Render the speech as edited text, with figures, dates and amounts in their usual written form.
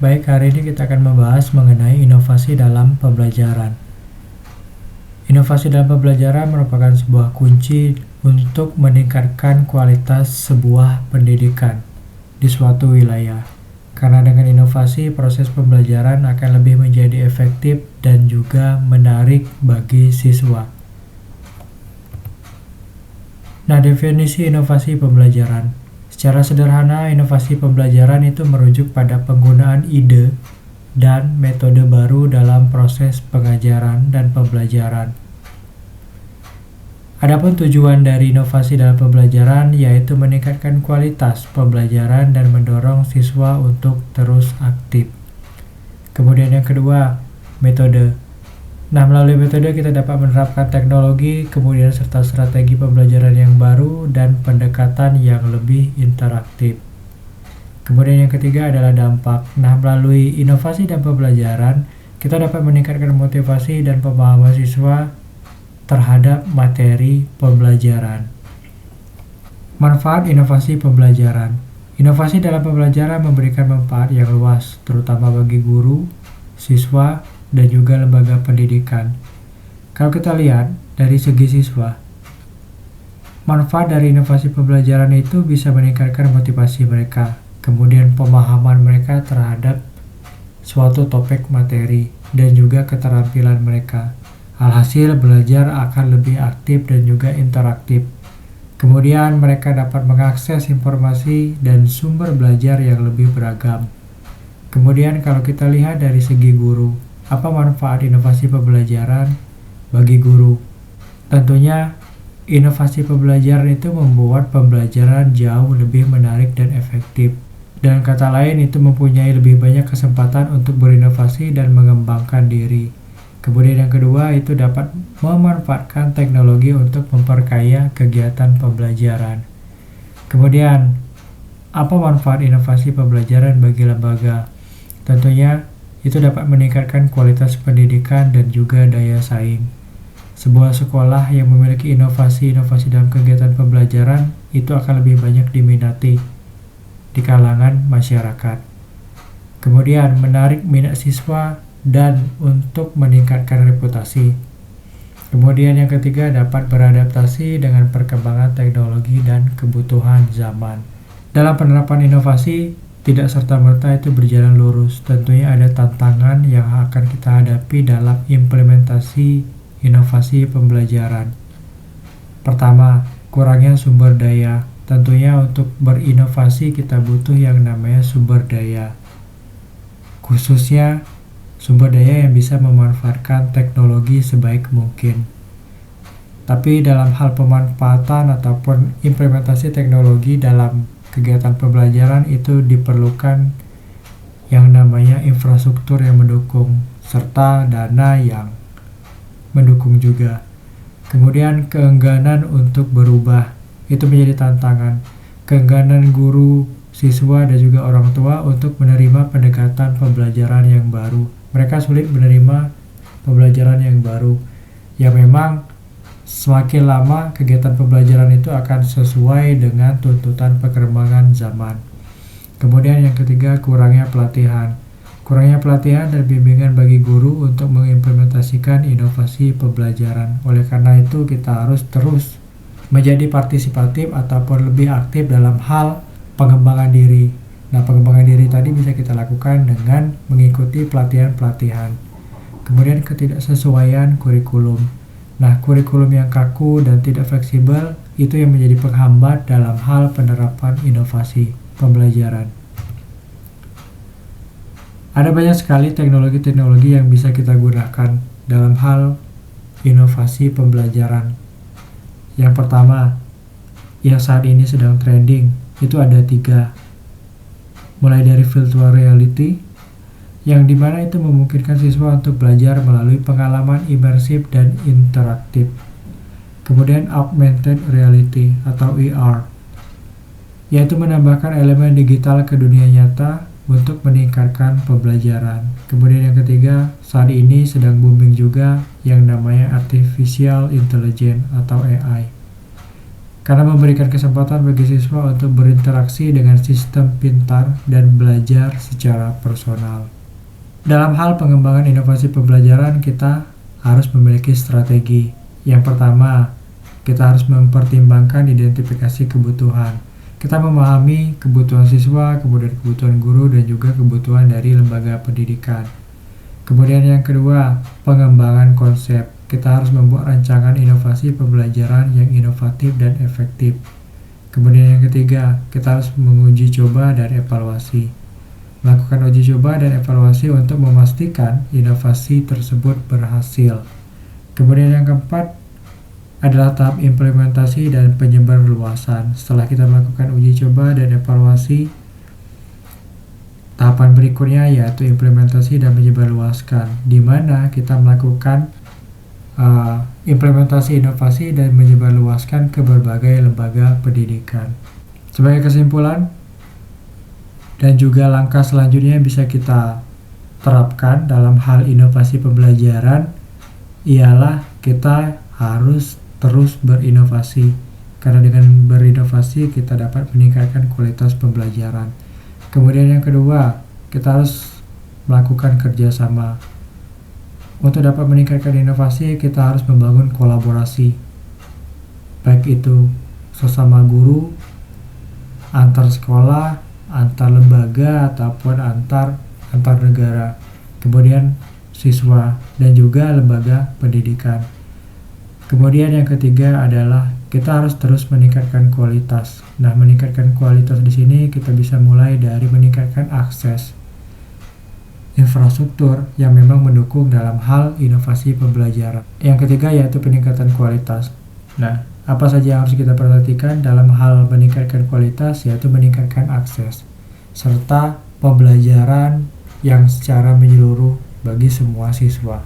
Baik, hari ini kita akan membahas mengenai inovasi dalam pembelajaran. Inovasi dalam pembelajaran merupakan sebuah kunci untuk meningkatkan kualitas sebuah pendidikan di suatu wilayah. Karena dengan inovasi, proses pembelajaran akan lebih menjadi efektif dan juga menarik bagi siswa. Nah, definisi inovasi pembelajaran. Secara sederhana, inovasi pembelajaran itu merujuk pada penggunaan ide dan metode baru dalam proses pengajaran dan pembelajaran. Adapun tujuan dari inovasi dalam pembelajaran yaitu meningkatkan kualitas pembelajaran dan mendorong siswa untuk terus aktif. Kemudian yang kedua, metode. Nah, melalui metode kita dapat menerapkan teknologi, kemudian serta strategi pembelajaran yang baru dan pendekatan yang lebih interaktif. Kemudian yang ketiga adalah dampak. Nah, melalui inovasi dan pembelajaran, kita dapat meningkatkan motivasi dan pemahaman siswa terhadap materi pembelajaran. Manfaat inovasi pembelajaran. Inovasi dalam pembelajaran memberikan manfaat yang luas, terutama bagi guru, siswa, dan juga lembaga pendidikan. Kalau kita lihat dari segi siswa, manfaat dari inovasi pembelajaran itu bisa meningkatkan motivasi mereka, kemudian pemahaman mereka terhadap suatu topik materi, dan juga keterampilan mereka. Alhasil belajar akan lebih aktif dan juga interaktif. Kemudian mereka dapat mengakses informasi dan sumber belajar yang lebih beragam. Kemudian kalau kita lihat dari segi guru, apa manfaat inovasi pembelajaran bagi guru? Tentunya inovasi pembelajaran itu membuat pembelajaran jauh lebih menarik dan efektif. Dengan kata lain, itu mempunyai lebih banyak kesempatan untuk berinovasi dan mengembangkan diri. Kemudian yang kedua, itu dapat memanfaatkan teknologi untuk memperkaya kegiatan pembelajaran. Kemudian, apa manfaat inovasi pembelajaran bagi lembaga? Tentunya itu dapat meningkatkan kualitas pendidikan dan juga daya saing. Sebuah sekolah yang memiliki inovasi-inovasi dalam kegiatan pembelajaran itu akan lebih banyak diminati di kalangan masyarakat. Kemudian menarik minat siswa dan untuk meningkatkan reputasi. Kemudian yang ketiga dapat beradaptasi dengan perkembangan teknologi dan kebutuhan zaman. Dalam penerapan inovasi, tidak serta-merta itu berjalan lurus. Tentunya ada tantangan yang akan kita hadapi dalam implementasi inovasi pembelajaran. Pertama, kurangnya sumber daya. Tentunya untuk berinovasi kita butuh yang namanya sumber daya. Khususnya sumber daya yang bisa memanfaatkan teknologi sebaik mungkin. Tapi dalam hal pemanfaatan ataupun implementasi teknologi dalam kegiatan pembelajaran itu diperlukan yang namanya infrastruktur yang mendukung serta dana yang mendukung juga. Kemudian keengganan untuk berubah itu menjadi tantangan. Keengganan guru, siswa dan juga orang tua untuk menerima pendekatan pembelajaran yang baru. Mereka sulit menerima pembelajaran yang baru. Ya memang semakin lama kegiatan pembelajaran itu akan sesuai dengan tuntutan perkembangan zaman. Kemudian yang ketiga, kurangnya pelatihan. Kurangnya pelatihan dan bimbingan bagi guru untuk mengimplementasikan inovasi pembelajaran. Oleh karena itu kita harus terus menjadi partisipatif ataupun lebih aktif dalam hal pengembangan diri. Nah, pengembangan diri tadi bisa kita lakukan dengan mengikuti pelatihan-pelatihan. Kemudian ketidaksesuaian kurikulum. Nah, kurikulum yang kaku dan tidak fleksibel itu yang menjadi penghambat dalam hal penerapan inovasi pembelajaran. Ada banyak sekali teknologi-teknologi yang bisa kita gunakan dalam hal inovasi pembelajaran. Yang pertama, yang saat ini sedang trending, itu ada 3. Mulai dari virtual reality, yang dimana itu memungkinkan siswa untuk belajar melalui pengalaman imersif dan interaktif. Kemudian augmented reality atau AR, yaitu menambahkan elemen digital ke dunia nyata untuk meningkatkan pembelajaran. Kemudian yang ketiga, saat ini sedang booming juga yang namanya artificial intelligence atau AI. karena memberikan kesempatan bagi siswa untuk berinteraksi dengan sistem pintar dan belajar secara personal. Dalam hal pengembangan inovasi pembelajaran, kita harus memiliki strategi. Yang pertama, kita harus mempertimbangkan identifikasi kebutuhan. Kita memahami kebutuhan siswa, kemudian kebutuhan guru, dan juga kebutuhan dari lembaga pendidikan. Kemudian yang kedua, pengembangan konsep. Kita harus membuat rancangan inovasi pembelajaran yang inovatif dan efektif. Kemudian yang ketiga, kita harus menguji coba dan evaluasi. Melakukan uji coba dan evaluasi untuk memastikan inovasi tersebut berhasil. Kemudian yang keempat adalah tahap implementasi dan penyebarluasan. Setelah kita melakukan uji coba dan evaluasi, tahapan berikutnya yaitu implementasi dan menyebarluaskan, di mana kita melakukan implementasi inovasi dan menyebarluaskan ke berbagai lembaga pendidikan. Sebagai kesimpulan dan juga langkah selanjutnya yang bisa kita terapkan dalam hal inovasi pembelajaran ialah kita harus terus berinovasi, karena dengan berinovasi kita dapat meningkatkan kualitas pembelajaran. Kemudian yang kedua, kita harus melakukan kerjasama. Untuk dapat meningkatkan inovasi, kita harus membangun kolaborasi, baik itu sesama guru, antar sekolah, antar lembaga, ataupun antar negara, kemudian siswa, dan juga lembaga pendidikan. Kemudian yang ketiga adalah kita harus terus meningkatkan kualitas. Nah, meningkatkan kualitas di sini kita bisa mulai dari meningkatkan akses infrastruktur yang memang mendukung dalam hal inovasi pembelajaran. Yang ketiga yaitu peningkatan kualitas. Nah, apa saja yang harus kita perhatikan dalam hal meningkatkan kualitas, yaitu meningkatkan akses serta pembelajaran yang secara menyeluruh bagi semua siswa.